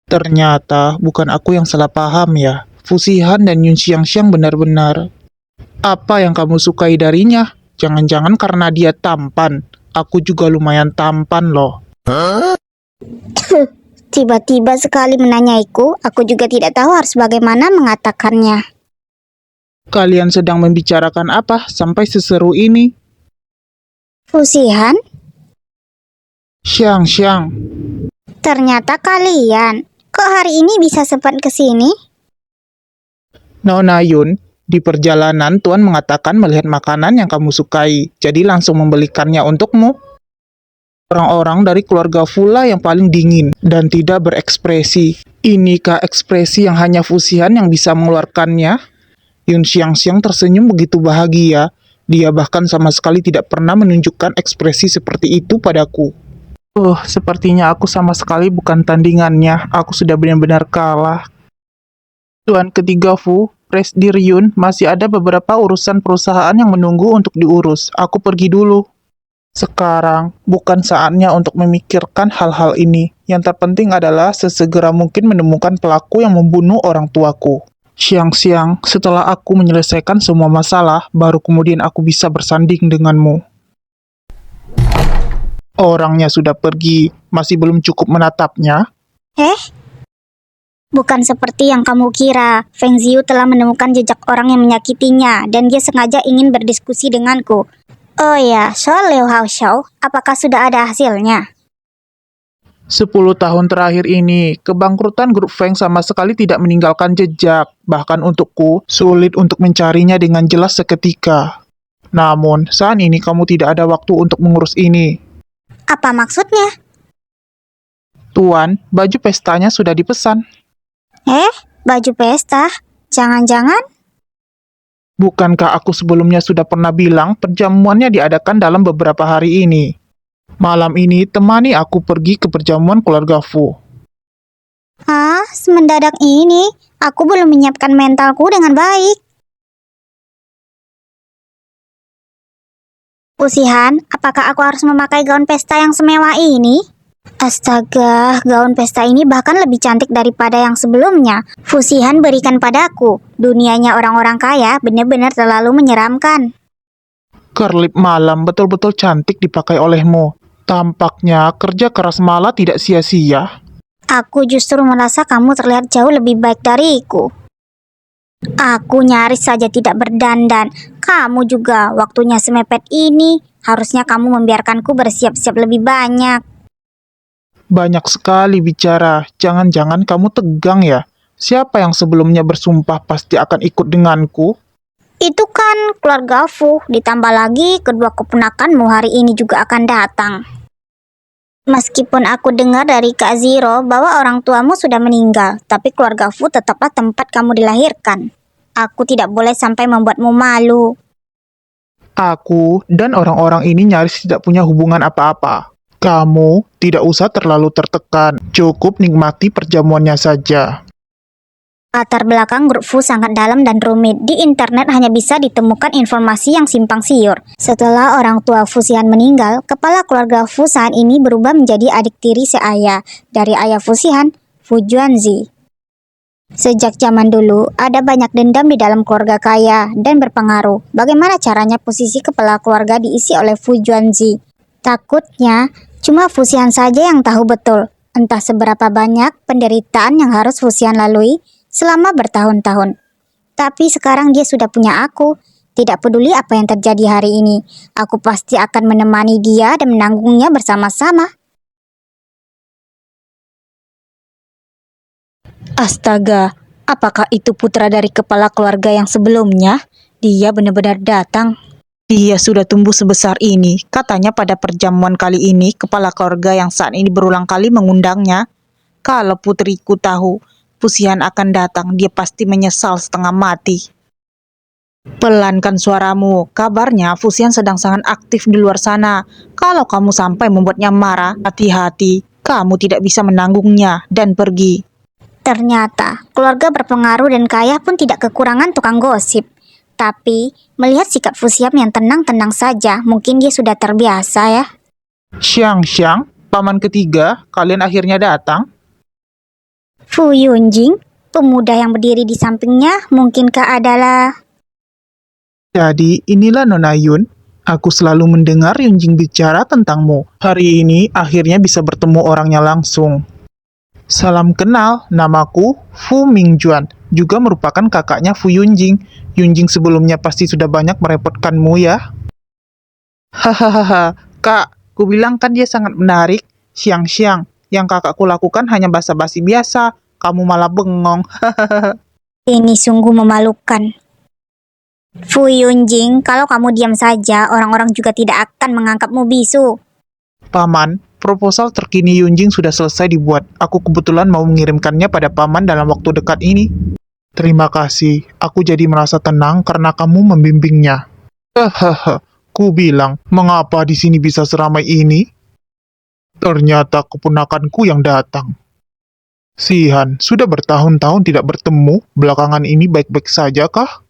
Ternyata bukan aku yang salah paham ya. Fusihan dan Yun Xiangxiang benar-benar. Apa yang kamu sukai darinya? Jangan-jangan karena dia tampan. Aku juga lumayan tampan loh. Tiba-tiba sekali menanyaiku, aku juga tidak tahu harus bagaimana mengatakannya. Kalian sedang membicarakan apa sampai seseru ini? Fusihan? Xiang-xiang, Ternyata kalian. Kok hari ini bisa sempat ke sini? Nona Yun, di perjalanan Tuan mengatakan melihat makanan yang kamu sukai, jadi langsung membelikannya untukmu. Orang-orang dari keluarga Fula yang paling dingin dan tidak berekspresi. Inikah ekspresi yang hanya Fusihan yang bisa mengeluarkannya? Yun Xiangxiang tersenyum begitu bahagia. Dia bahkan sama sekali tidak pernah menunjukkan ekspresi seperti itu padaku. Sepertinya aku sama sekali bukan tandingannya. Aku sudah benar-benar kalah. Tuan ketiga Fu, Presdir Yun, masih ada beberapa urusan perusahaan yang menunggu untuk diurus. Aku pergi dulu. Sekarang bukan saatnya untuk memikirkan hal-hal ini. Yang terpenting adalah sesegera mungkin menemukan pelaku yang membunuh orang tuaku. Siang-siang, setelah aku menyelesaikan semua masalah, baru kemudian aku bisa bersanding denganmu. Orangnya sudah pergi, masih belum cukup menatapnya. Bukan seperti yang kamu kira. Feng Ziyu telah menemukan jejak orang yang menyakitinya, dan dia sengaja ingin berdiskusi denganku. Oh ya, soal Liu Hao Xiao, apakah sudah ada hasilnya? 10 tahun terakhir ini, kebangkrutan grup Feng sama sekali tidak meninggalkan jejak. Bahkan untukku, sulit untuk mencarinya dengan jelas seketika. Namun, saat ini kamu tidak ada waktu untuk mengurus ini. Apa maksudnya? Tuan, baju pestanya sudah dipesan. Baju pesta? Jangan-jangan? Bukankah aku sebelumnya sudah pernah bilang perjamuannya diadakan dalam beberapa hari ini? Malam ini temani aku pergi ke perjamuan keluarga Fu. Semendadak ini, aku belum menyiapkan mentalku dengan baik. Fusihan, apakah aku harus memakai gaun pesta yang semewah ini? Astaga, gaun pesta ini bahkan lebih cantik daripada yang sebelumnya. Fusihan berikan padaku. Dunianya orang-orang kaya benar-benar terlalu menyeramkan. Kerlip malam betul-betul cantik dipakai olehmu. Tampaknya kerja keras malah tidak sia-sia. Aku justru merasa kamu terlihat jauh lebih baik dariku. Aku nyaris saja tidak berdandan. Kamu juga, waktunya semepet ini. Harusnya kamu membiarkanku bersiap-siap lebih banyak. Banyak sekali bicara, jangan-jangan kamu tegang ya? Siapa yang sebelumnya bersumpah pasti akan ikut denganku? Itu kan keluarga Fu, ditambah lagi kedua keponakanmu hari ini juga akan datang. Meskipun aku dengar dari Kak Zero bahwa orang tuamu sudah meninggal, tapi keluarga Fu tetaplah tempat kamu dilahirkan. Aku tidak boleh sampai membuatmu malu. Aku dan orang-orang ini nyaris tidak punya hubungan apa-apa. Kamu tidak usah terlalu tertekan, cukup nikmati perjamuannya saja. Latar belakang grup Fu sangat dalam dan rumit. Di internet hanya bisa ditemukan informasi yang simpang siur. Setelah orang tua Fusihan meninggal, kepala keluarga Fu saat ini berubah menjadi adik tiri seayah dari ayah Fusihan, Fu Juanzi. Sejak zaman dulu, ada banyak dendam di dalam keluarga kaya dan berpengaruh. Bagaimana caranya posisi kepala keluarga diisi oleh Fu Juanzi? Takutnya, cuma Fusihan saja yang tahu betul. Entah seberapa banyak penderitaan yang harus Fusihan lalui selama bertahun-tahun. Tapi sekarang dia sudah punya aku. Tidak peduli apa yang terjadi hari ini, aku pasti akan menemani dia dan menanggungnya bersama-sama. Astaga, apakah itu putra dari kepala keluarga yang sebelumnya? Dia benar-benar datang. Dia sudah tumbuh sebesar ini. Katanya pada perjamuan kali ini, kepala keluarga yang saat ini berulang kali mengundangnya. Kalau putriku tahu Fusihan akan datang, dia pasti menyesal setengah mati. Pelankan suaramu. Kabarnya Fusihan sedang sangat aktif di luar sana. Kalau kamu sampai membuatnya marah, hati-hati. Kamu tidak bisa menanggungnya dan pergi. Ternyata, keluarga berpengaruh dan kaya pun tidak kekurangan tukang gosip. Tapi, melihat sikap Fusihan yang tenang-tenang saja, mungkin dia sudah terbiasa ya. Xiang-xiang, paman ketiga, kalian akhirnya datang? Fu Yunjing, pemuda yang berdiri di sampingnya, mungkinkah adalah... Jadi, inilah Nona Yun. Aku selalu mendengar Yunjing bicara tentangmu. Hari ini akhirnya bisa bertemu orangnya langsung. Salam kenal, namaku Fu Mingjuan, juga merupakan kakaknya Fu Yunjing. Yunjing sebelumnya pasti sudah banyak merepotkanmu ya. Hahaha, kak, ku bilang kan dia sangat menarik. Siang-siang, yang kakakku lakukan hanya basa-basi biasa. Kamu malah bengong. Ini sungguh memalukan. Fu Yunjing, kalau kamu diam saja, orang-orang juga tidak akan menganggapmu bisu. Paman, proposal terkini Yunjing sudah selesai dibuat. Aku kebetulan mau mengirimkannya pada paman dalam waktu dekat ini. Terima kasih, aku jadi merasa tenang karena kamu membimbingnya. Hahaha, ku bilang, mengapa di sini bisa seramai ini? Ternyata keponakanku yang datang. Sihan, sudah bertahun-tahun tidak bertemu, belakangan ini baik-baik saja kah?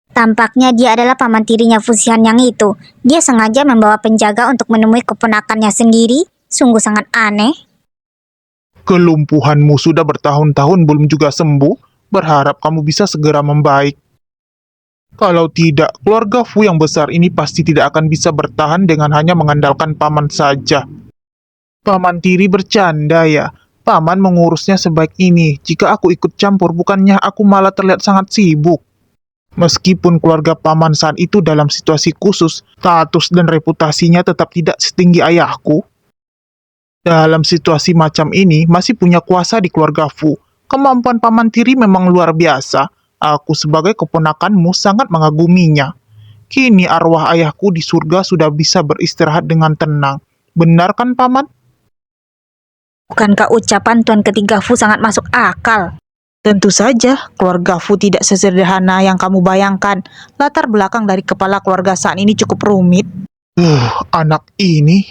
Tampaknya dia adalah paman tirinya Fu Xian yang itu. Dia sengaja membawa penjaga untuk menemui keponakannya sendiri. Sungguh sangat aneh. Kelumpuhanmu sudah bertahun-tahun belum juga sembuh, berharap kamu bisa segera membaik. Kalau tidak, keluarga Fu yang besar ini pasti tidak akan bisa bertahan dengan hanya mengandalkan paman saja. Paman tiri bercanda ya. Paman mengurusnya sebaik ini. Jika aku ikut campur, bukannya aku malah terlihat sangat sibuk. Meskipun keluarga paman saat itu dalam situasi khusus, status dan reputasinya tetap tidak setinggi ayahku. Dalam situasi macam ini, masih punya kuasa di keluarga Fu. Kemampuan paman tiri memang luar biasa. Aku sebagai keponakanmu sangat mengaguminya. Kini arwah ayahku di surga sudah bisa beristirahat dengan tenang. Benar kan, paman? Bukankah ucapan Tuan Ketiga Fu sangat masuk akal? Tentu saja, keluarga Fu tidak sesederhana yang kamu bayangkan. Latar belakang dari kepala keluarga saat ini cukup rumit. Anak ini.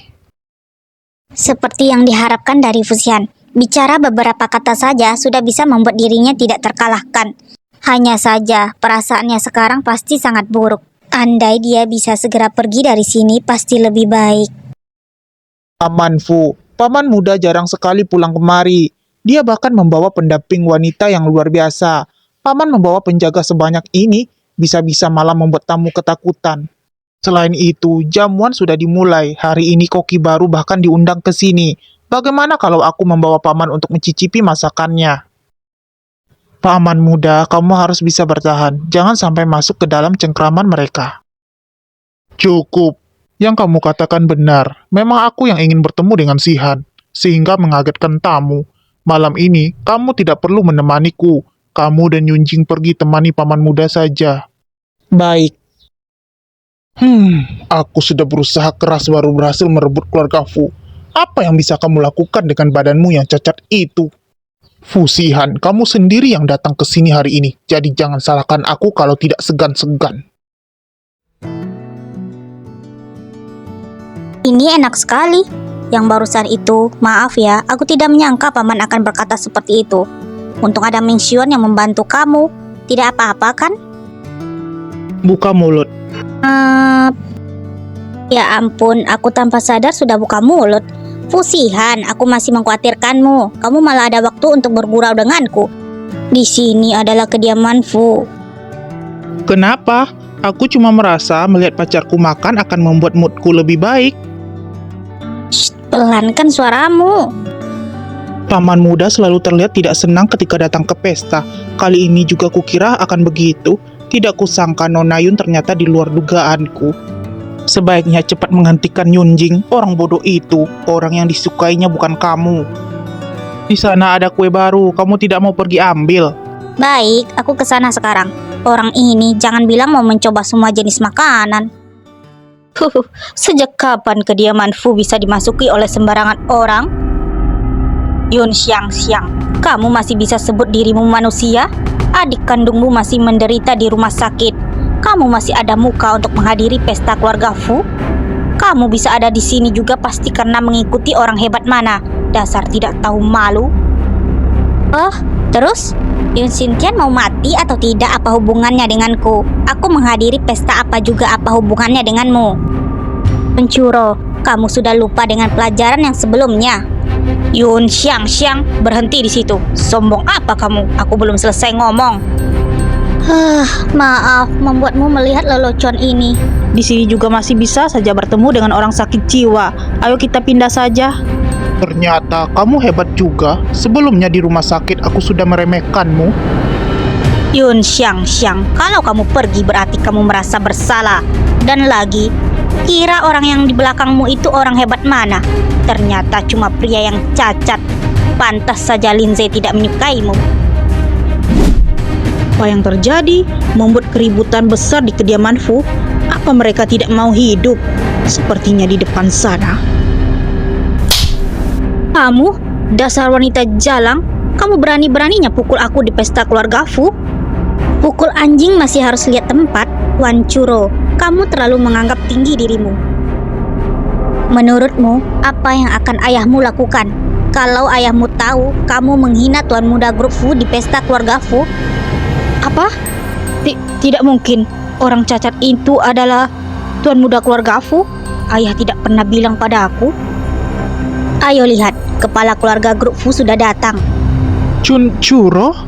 Seperti yang diharapkan dari Fu Xian. Bicara beberapa kata saja sudah bisa membuat dirinya tidak terkalahkan. Hanya saja, perasaannya sekarang pasti sangat buruk. Andai dia bisa segera pergi dari sini, pasti lebih baik. Paman Fu, paman muda jarang sekali pulang kemari. Dia bahkan membawa pendamping wanita yang luar biasa. Paman membawa penjaga sebanyak ini, bisa-bisa malah membuat tamu ketakutan. Selain itu, jamuan sudah dimulai. Hari ini koki baru bahkan diundang ke sini. Bagaimana kalau aku membawa paman untuk mencicipi masakannya? Paman muda, kamu harus bisa bertahan. Jangan sampai masuk ke dalam cengkraman mereka. Cukup. Yang kamu katakan benar. Memang aku yang ingin bertemu dengan Sihan, sehingga mengagetkan tamu. Malam ini, kamu tidak perlu menemaniku. Kamu dan Yunjing pergi temani paman muda saja. Baik. Aku sudah berusaha keras baru berhasil merebut keluarga Fu. Apa yang bisa kamu lakukan dengan badanmu yang cacat itu? Fu Sihan, kamu sendiri yang datang ke sini hari ini. Jadi jangan salahkan aku kalau tidak segan-segan. Ini enak sekali. Yang barusan itu, maaf ya, aku tidak menyangka paman akan berkata seperti itu. Untung ada Ming Xion yang membantu kamu. Tidak apa-apa kan? Buka mulut. Ya ampun, aku tanpa sadar sudah buka mulut. Fu Sihan, aku masih mengkhawatirkanmu. Kamu malah ada waktu untuk bergurau denganku. Di sini adalah kediaman Fu. Kenapa? Aku cuma merasa melihat pacarku makan akan membuat moodku lebih baik. Shh, pelankan suaramu. Paman muda selalu terlihat tidak senang ketika datang ke pesta. Kali ini juga kukira akan begitu. Tidak kusangka Nona Yun ternyata di luar dugaanku. Sebaiknya cepat menghentikan Yunjing, orang bodoh itu. Orang yang disukainya bukan kamu. Di sana ada kue baru, kamu tidak mau pergi ambil? Baik, aku ke sana sekarang. Orang ini jangan bilang mau mencoba semua jenis makanan. Sejak kapan kediaman Fu bisa dimasuki oleh sembarangan orang? Yun Xiang, kamu masih bisa sebut dirimu manusia? Adik kandungmu masih menderita di rumah sakit. Kamu masih ada muka untuk menghadiri pesta keluarga Fu? Kamu bisa ada di sini juga pasti karena mengikuti orang hebat mana. Dasar tidak tahu malu. Oh, terus? Yun Xintian mau mati atau tidak apa hubungannya denganku? Aku menghadiri pesta apa juga apa hubungannya denganmu? Pencuro, kamu sudah lupa dengan pelajaran yang sebelumnya. Yun Xiang, berhenti di situ. Sombong apa kamu? Aku belum selesai ngomong. Maaf membuatmu melihat lelucon ini. Di sini juga masih bisa saja bertemu dengan orang sakit jiwa. Ayo kita pindah saja. Ternyata kamu hebat juga. Sebelumnya di rumah sakit aku sudah meremehkanmu. Yun Xiang, kalau kamu pergi berarti kamu merasa bersalah. Dan lagi, kira orang yang di belakangmu itu orang hebat mana? Ternyata cuma pria yang cacat. Pantas saja Lindsay tidak menyukaimu. Apa yang terjadi? Membuat keributan besar di kediaman Fu. Apa mereka tidak mau hidup? Sepertinya di depan sana. Kamu, dasar wanita jalang, kamu berani-beraninya pukul aku di pesta keluarga Fu? Pukul anjing masih harus lihat tempat. Wan Churo, kamu terlalu menganggap tinggi dirimu. Menurutmu, apa yang akan ayahmu lakukan? Kalau ayahmu tahu kamu menghina tuan muda grup Fu di pesta keluarga Fu? Apa? Tidak mungkin. Orang cacat itu adalah tuan muda keluarga Fu. Ayah tidak pernah bilang pada aku. Ayo lihat, kepala keluarga grup Fu sudah datang. Chun Churo?